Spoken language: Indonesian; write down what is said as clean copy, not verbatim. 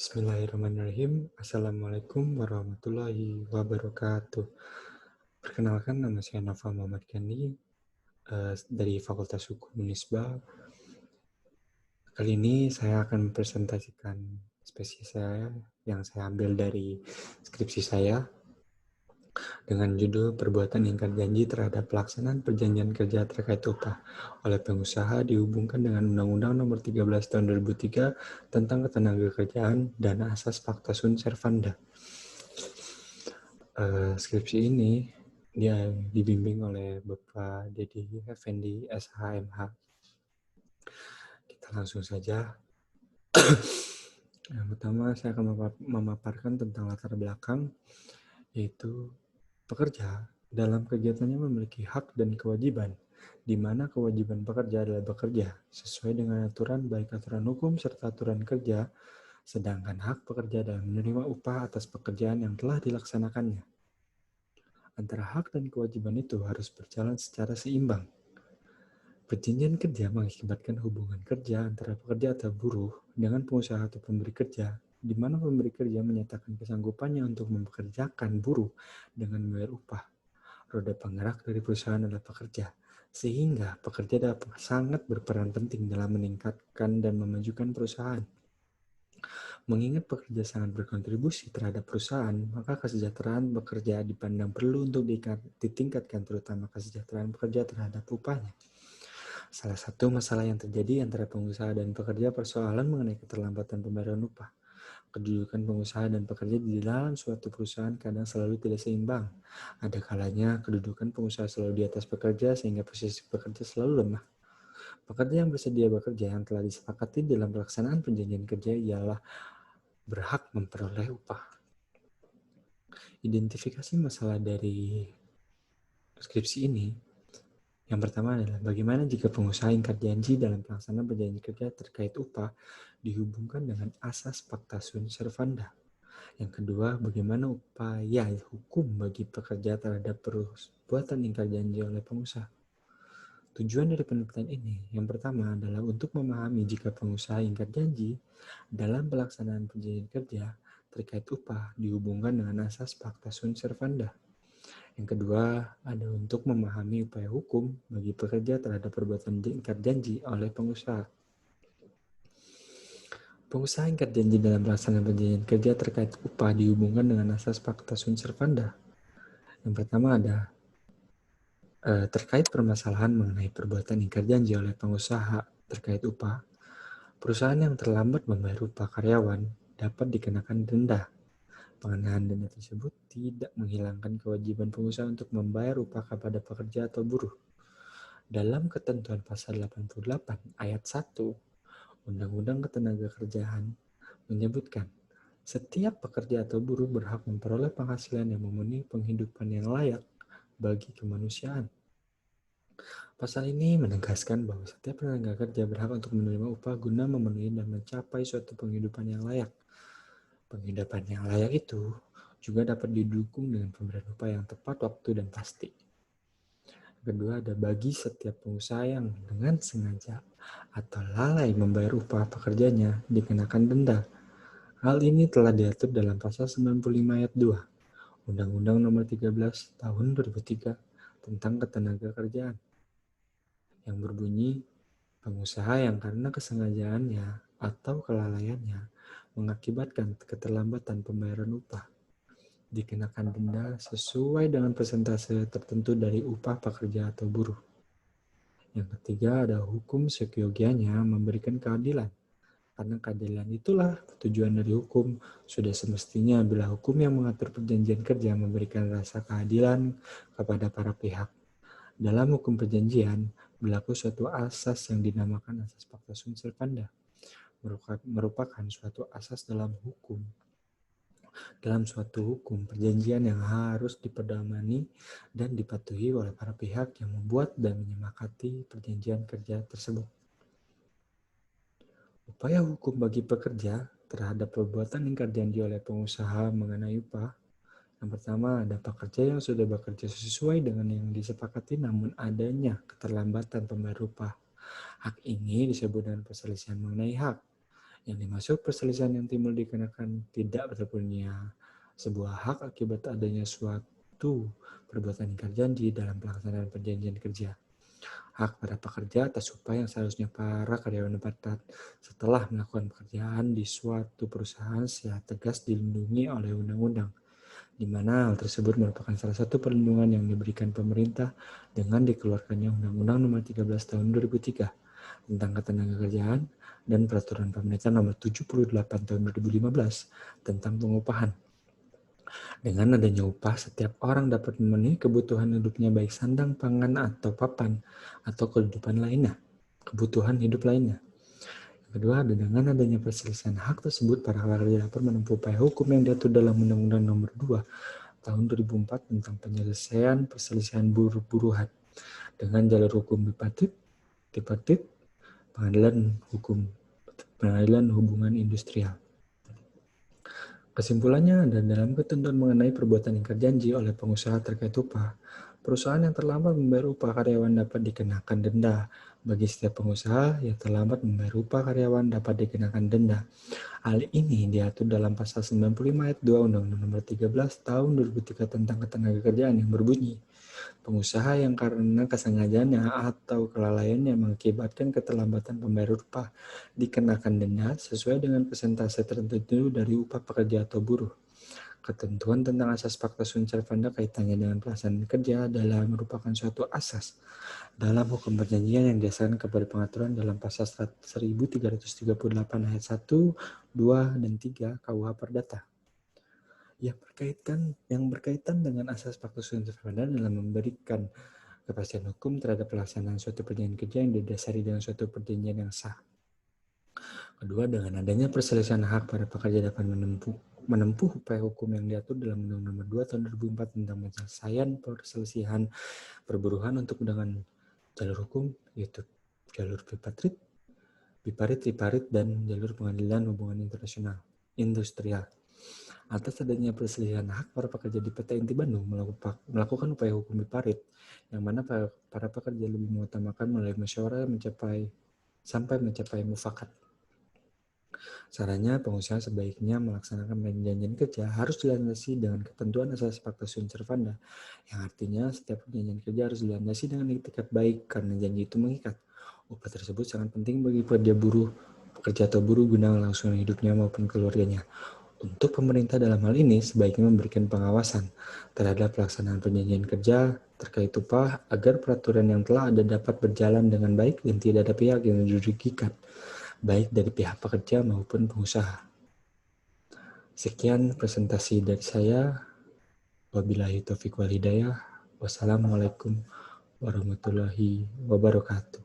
Bismillahirrahmanirrahim. Assalamualaikum warahmatullahi wabarakatuh. Perkenalkan, nama saya Nafa Muhammad Gani dari Fakultas Hukum Unisba. Kali ini saya akan mempresentasikan spesies saya yang saya ambil dari skripsi saya dengan judul Perbuatan Ingkar Janji Terhadap Pelaksanaan Perjanjian Kerja Terkait Upah oleh Pengusaha dihubungkan dengan Undang-Undang Nomor 13 Tahun 2003 tentang Ketenagakerjaan dan Asas Fakta Sunt Servanda. Skripsi ini dia dibimbing oleh Bapak Dedi Effendi, SHMH. Kita langsung saja. Yang pertama saya akan memaparkan tentang latar belakang, yaitu pekerja dalam kegiatannya memiliki hak dan kewajiban, di mana kewajiban pekerja adalah bekerja sesuai dengan aturan baik aturan hukum serta aturan kerja, sedangkan hak pekerja adalah menerima upah atas pekerjaan yang telah dilaksanakannya. Antara hak dan kewajiban itu harus berjalan secara seimbang. Perjanjian kerja mengakibatkan hubungan kerja antara pekerja atau buruh dengan pengusaha atau pemberi kerja, di mana pemberi kerja menyatakan kesanggupannya untuk mempekerjakan buruh dengan membayar upah. Roda penggerak dari perusahaan adalah pekerja, sehingga pekerja dapat sangat berperan penting dalam meningkatkan dan memajukan perusahaan. Mengingat pekerja sangat berkontribusi terhadap perusahaan, maka kesejahteraan pekerja dipandang perlu untuk ditingkatkan, terutama kesejahteraan pekerja terhadap upahnya. Salah satu masalah yang terjadi antara pengusaha dan pekerja persoalan mengenai keterlambatan pembayaran upah. Kedudukan pengusaha dan pekerja di dalam suatu perusahaan kadang selalu tidak seimbang. Ada kalanya kedudukan pengusaha selalu di atas pekerja sehingga posisi pekerja selalu lemah. Pekerja yang bersedia bekerja yang telah disepakati dalam pelaksanaan perjanjian kerja ialah berhak memperoleh upah. Identifikasi masalah dari skripsi ini, yang pertama adalah bagaimana jika pengusaha ingkar janji dalam pelaksanaan perjanjian kerja terkait upah dihubungkan dengan asas fakta sunt servanda. Yang kedua, bagaimana upaya hukum bagi pekerja terhadap perbuatan ingkar janji oleh pengusaha. Tujuan dari penelitian ini, yang pertama adalah untuk memahami jika pengusaha ingkar janji dalam pelaksanaan perjanjian kerja terkait upah dihubungkan dengan asas fakta sunt servanda. Yang kedua, ada untuk memahami upaya hukum bagi pekerja terhadap perbuatan ingkar janji oleh pengusaha. Pengusaha ingkar janji dalam pelaksanaan perjanjian kerja terkait upah dihubungkan dengan asas fakta sunt servanda. Yang pertama ada terkait permasalahan mengenai perbuatan ingkar janji oleh pengusaha terkait upah. Perusahaan yang terlambat membayar upah karyawan dapat dikenakan denda. Pengenaan denda tersebut tidak menghilangkan kewajiban pengusaha untuk membayar upah kepada pekerja atau buruh. Dalam ketentuan pasal 88 ayat 1 Undang-Undang Ketenagakerjaan menyebutkan, setiap pekerja atau buruh berhak memperoleh penghasilan yang memenuhi penghidupan yang layak bagi kemanusiaan. Pasal ini menegaskan bahwa setiap tenaga kerja berhak untuk menerima upah guna memenuhi dan mencapai suatu penghidupan yang layak. Penghidupan yang layak itu juga dapat didukung dengan pemberian upah yang tepat waktu dan pasti. Kedua, ada bagi setiap pengusaha yang dengan sengaja atau lalai membayar upah pekerjanya dikenakan denda. Hal ini telah diatur dalam pasal 95 ayat 2 Undang-Undang Nomor 13 Tahun 2003 tentang Ketenagakerjaan, yang berbunyi, pengusaha yang karena kesengajaannya atau kelalaiannya mengakibatkan keterlambatan pembayaran upah dikenakan denda sesuai dengan persentase tertentu dari upah pekerja atau buruh. Yang ketiga ada hukum seyogianya memberikan keadilan. Karena keadilan itulah tujuan dari hukum. Sudah semestinya bila hukum yang mengatur perjanjian kerja memberikan rasa keadilan kepada para pihak. Dalam hukum perjanjian, berlaku suatu asas yang dinamakan asas fakta sunt servanda. Merupakan suatu asas dalam hukum. Dalam suatu hukum perjanjian yang harus dipedomani dan dipatuhi oleh para pihak yang membuat dan menyepakati perjanjian kerja tersebut. Upaya hukum bagi pekerja terhadap perbuatan ingkar janji oleh pengusaha mengenai upah. Yang pertama, ada pekerja yang sudah bekerja sesuai dengan yang disepakati namun adanya keterlambatan pembayar upah. Hak ini disebut dengan perselisihan mengenai hak. Yang dimaksud perselisihan yang timbul dikarenakan tidak berlakunya sebuah hak akibat adanya suatu perbuatan ingkar janji dalam pelaksanaan perjanjian kerja. Hak para pekerja atas upah yang seharusnya para karyawan dapat setelah melakukan pekerjaan di suatu perusahaan secara tegas dilindungi oleh undang-undang, di mana hal tersebut merupakan salah satu perlindungan yang diberikan pemerintah dengan dikeluarkannya Undang-Undang Nomor 13 Tahun 2003 tentang Ketenagakerjaan dan Peraturan Pemerintah Nomor 78 Tahun 2015 tentang pengupahan. Dengan adanya upah, setiap orang dapat memenuhi kebutuhan hidupnya baik sandang, pangan, atau papan, atau kebutuhan hidup lainnya. Yang kedua, dengan adanya perselisihan hak tersebut, para pekerja dapat menempuh upaya hukum yang diatur dalam Undang-Undang Nomor 2 Tahun 2004 tentang penyelesaian perselisihan buruh-buruhan dengan jalur hukum tripartit, pengadilan hubungan industrial. Kesimpulannya, dan dalam ketentuan mengenai perbuatan ingkar janji oleh pengusaha terkait upah, perusahaan yang terlambat membayar upah karyawan dapat dikenakan denda. Bagi setiap pengusaha yang terlambat membayar upah karyawan dapat dikenakan denda. Hal ini diatur dalam pasal 95 ayat 2 Undang-Undang Nomor 13 Tahun 2003 tentang Ketenagakerjaan yang berbunyi, pengusaha yang karena kesengajaannya atau kelalaiannya mengakibatkan keterlambatan pembayaran upah dikenakan denda sesuai dengan persentase tertentu dari upah pekerja atau buruh. Ketentuan tentang asas fakta sunt servanda kaitannya dengan pelaksanaan kerja adalah merupakan suatu asas dalam hukum perjanjian yang didasarkan kepada pengaturan dalam pasal 1338 ayat 1, 2, dan 3 KUH Perdata. Yang berkaitan dengan asas fakta sunt servanda dalam memberikan kepastian hukum terhadap pelaksanaan suatu perjanjian kerja yang didasari dengan suatu perjanjian yang sah. Kedua, dengan adanya perselisihan hak para pekerja dapat menempuh upaya hukum yang diatur dalam Undang-Undang Nomor 2 Tahun 2004 tentang penyelesaian perselisihan perburuhan untuk dengan jalur hukum, yaitu jalur biparit, triparit, dan jalur pengadilan hubungan industrial. Atas adanya perselisihan hak para pekerja di PT Inti Bandung melakukan upaya hukum biparit, yang mana para pekerja lebih mengutamakan melalui musyawarah sampai mencapai mufakat. Caranya, pengusaha sebaiknya melaksanakan perjanjian kerja harus dilandasi dengan ketentuan asas fakta sunt servanda, yang artinya setiap perjanjian kerja harus dilandasi dengan etikat baik karena janji itu mengikat. Upah tersebut sangat penting bagi pekerja atau buruh guna kelangsungan hidupnya maupun keluarganya. Untuk pemerintah dalam hal ini sebaiknya memberikan pengawasan terhadap pelaksanaan perjanjian kerja terkait upah agar peraturan yang telah ada dapat berjalan dengan baik dan tidak ada pihak yang dirugikan, baik dari pihak pekerja maupun pengusaha. Sekian presentasi dari saya. Wabillahi taufiq wal hidayah. Wassalamualaikum warahmatullahi wabarakatuh.